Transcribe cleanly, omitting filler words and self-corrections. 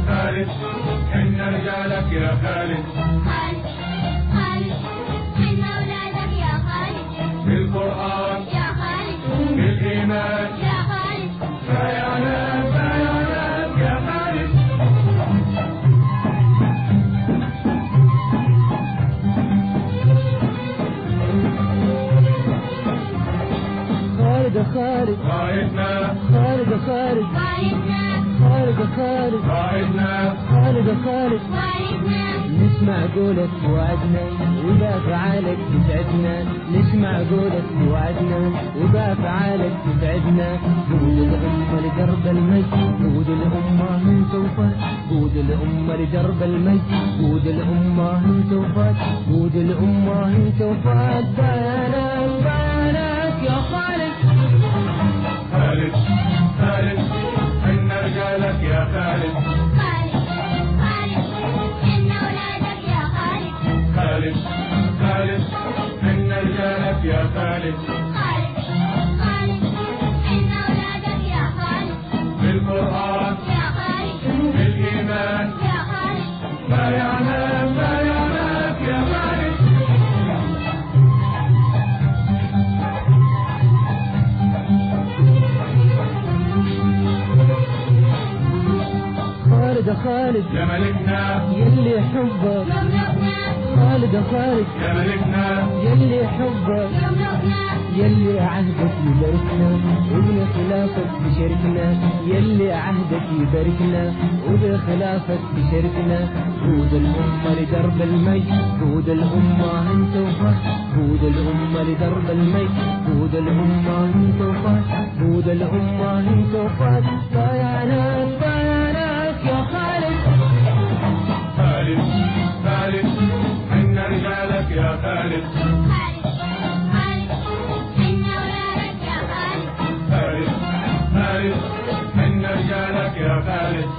خالد حنا رجالك يا خالد، خالد خالد حنا ولادك يا خالد، بالقرآن يا خالد، بالإيمان يا خالد، بايعناك بايعناك يا خالد. خالد خالد قائدنا خالد خالد قائدنا خالد خالد قائدنا خالد خالد قائدنا، نسمع قولك وعدنا وبأفعالك تسعدنا، نسمع قولك وعدنا وبأفعالك تسعدنا. قود الأمة لدرب المجد، قود الأمة من سوفات، قود الأمة لدرب المجد، قود الأمة من سوفات، قود الأمة من سوفات. بيانك بيانك يا خالد. خالد خالد حنا رجالك يا خالد، خالد خالد حنا ولادك يا خالد، خالد خالد حنا رجالك يا خالد، خالد خالد حنا ولادك يا خالد، بالقرآن يا خالد، بالإيمان يا خالد، بايعناك بايعناك يا خالد. خالد خالد يا ملكنا يلي حبك، يملكنا خالد خالد يا ملكنا يلي حبك، يملكنا، يلي عهدك يباركنا وبخلافك تشاركنا، يلي عهدك يباركنا وبخلافك تشاركنا. قود الأمة لدرب المجد، قود الأمة انت وفات، قود الأمة لدرب المجد، قود الأمة انت وفات، قود الأمة انت وفات. بيانك بيانك يا خالد. خالد خالد حنا رجالك يا خالد، خالد خالد حنا ولادك يا خالد، خالد خالد حنا رجالك يا خالد،